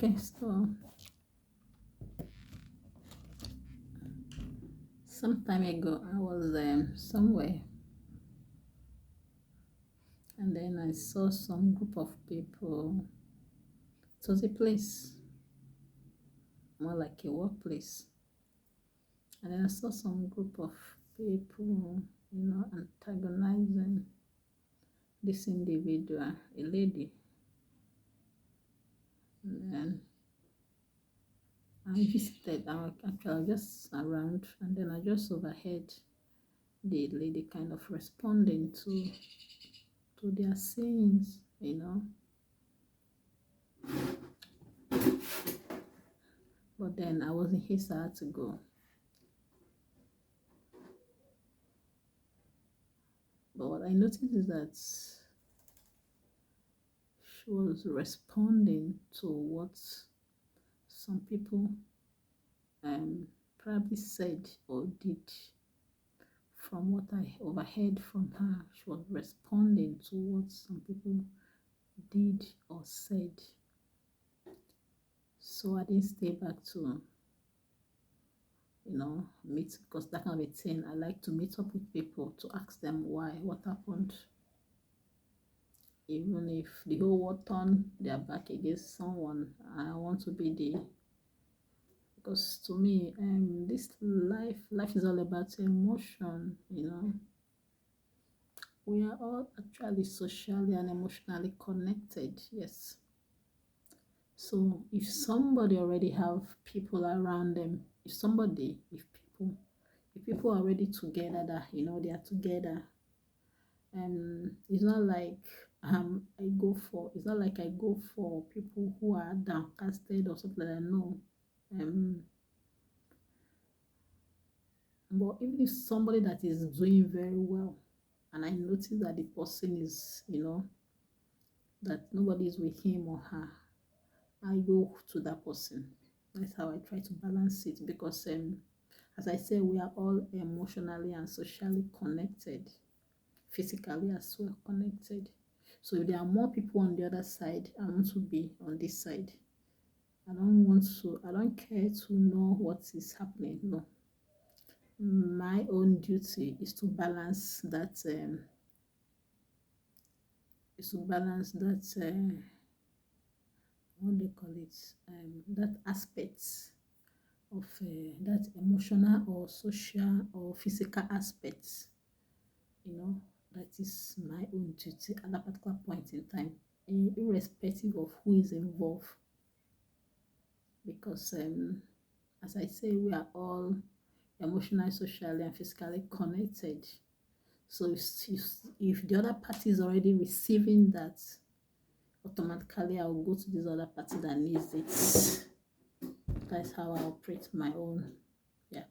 Okay, so some time ago I was somewhere, and then I saw some group of people. It was a place, more like a workplace, and then I saw some group of people, antagonizing this individual, a lady. And then I visited, I was actually just around, and then I just overheard the lady kind of responding to their sayings. But then I was in haste, I had to go. But what I noticed is that she was responding to what some people probably said or did. From what I overheard from her, she was responding to what some people did or said. So I didn't stay back to, meet, because that kind of a thing. I like to meet up with people to ask them why, what happened. Even if the whole world turned their back against someone, I want to be the, because to me, this life is all about emotion. We are all actually socially and emotionally connected, yes. So if somebody already have people around them, if people are already together, that they are together, it's not like it's not like I go for people who are downcasted or something like that. No. Um but even if somebody that is doing very well, and I notice that the person is, that nobody is with him or her, I go to that person. That's how I try to balance it, because as I say, we are all emotionally and socially connected, physically as well connected. So if there are more people on the other side, I want to be on this side. I don't care to know what is happening. No. My own duty is to balance that what do they call it, that aspects of that emotional or social or physical aspects. That is my own duty at that particular point in time, irrespective of who is involved. Because as I say, we are all emotionally, socially, and physically connected. So if the other party is already receiving that, automatically I will go to this other party that needs it. That's how I operate my own. Yeah,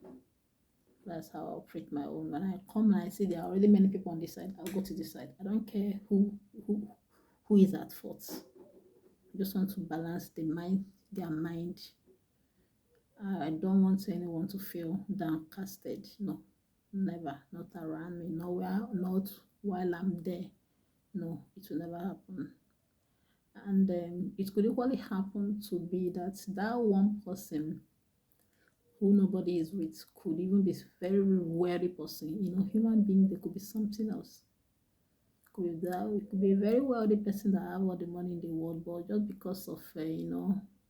that's how I operate my own. When I come and I see there are already many people on this side, I'll go to this side. I don't care who who is at fault. I just want to balance their mind. I don't want anyone to feel downcasted. No, never. Not around me. Nowhere. Not while I'm there. No, it will never happen. And it could equally happen to be that one person who nobody is with could even be very weary person. Human being, they could be something else. It could be a very wealthy person that have all the money in the world, but just because of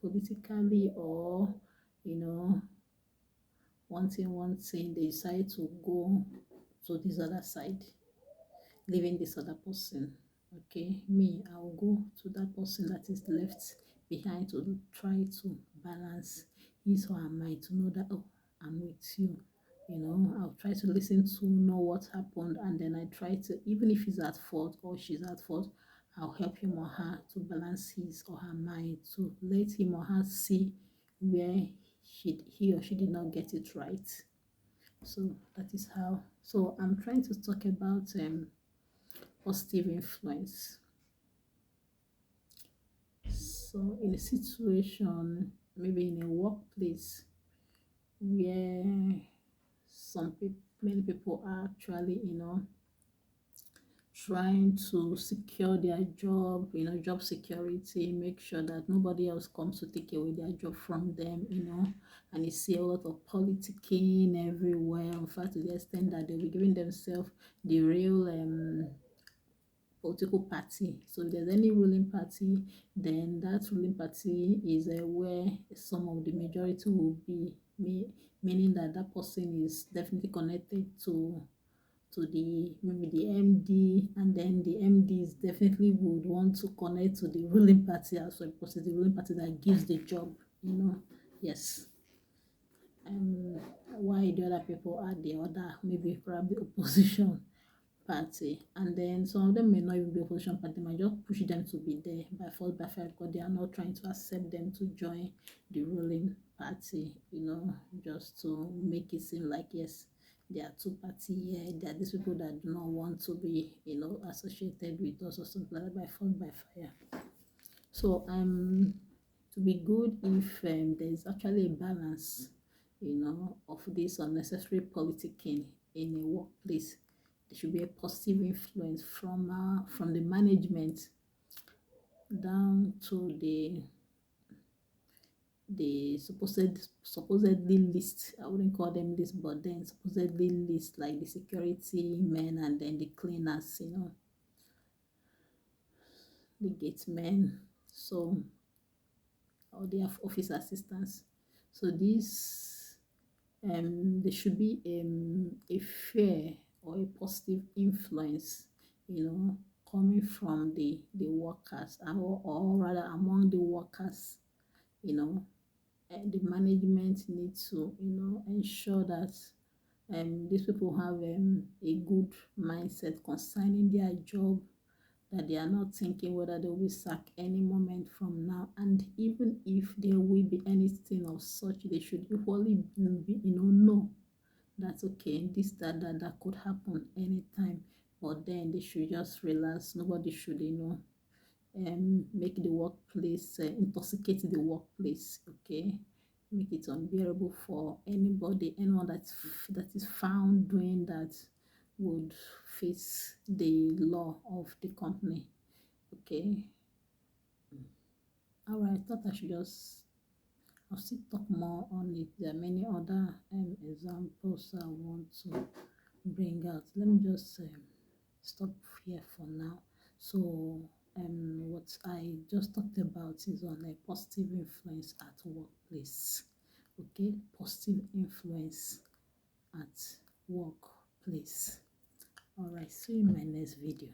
politically, or you know one thing, they decide to go to this other side, leaving this other person. Okay, me, I will go to that person that is left behind to try to balance his or her mind, to know that, oh, I'm with you. I'll try to listen to know what happened, and then I try to, even if he's at fault or she's at fault, I'll help him or her to balance his or her mind, to let him or her see where he or she did not get it right. So that is how. So I'm trying to talk about positive influence. So in a situation, maybe in a workplace, where many people are actually, trying to secure their job, job security, make sure that nobody else comes to take away their job from them. And you see a lot of politicking everywhere, in fact, to the extent that they'll be giving themselves the real political party. So if there's any ruling party, then that ruling party is where some of the majority will be, meaning that that person is definitely connected to the maybe the MD, and then the MDs definitely would want to connect to the ruling party as well, because it's the ruling party that gives the job. Yes. Why the other people are the other, maybe probably opposition party, and then some of them may not even be opposition party, might just push them to be there by force by fire, because they are not trying to accept them to join the ruling party, just to make it seem like, yes, there are two parties here, there are these people that do not want to be associated with us or something like that, by force by fire. So to be good if there is actually a balance of this unnecessary politicking in a workplace. There should be a positive influence from the management down to the supposedly least. I wouldn't call them least, but then supposedly least, like the security men and then the cleaners, the gate men, so or their office assistants. So this there should be a fair or a positive influence, coming from the workers, or rather among the workers, and the management needs to ensure that these people have a good mindset concerning their job, that they are not thinking whether they will be sacked any moment from now. And even if there will be anything of such, they should equally be, know that's okay, this, that could happen anytime. But then they should just relax. Nobody should, make the workplace, intoxicate the workplace, okay? Make it unbearable for anyone that is found doing that would face the law of the company, okay? All right, I thought I'll still talk more on it. There are many other examples I want to bring out. Let me just stop here for now. So what I just talked about is on a positive influence at workplace. Okay, positive influence at workplace. All right, see you in my next video.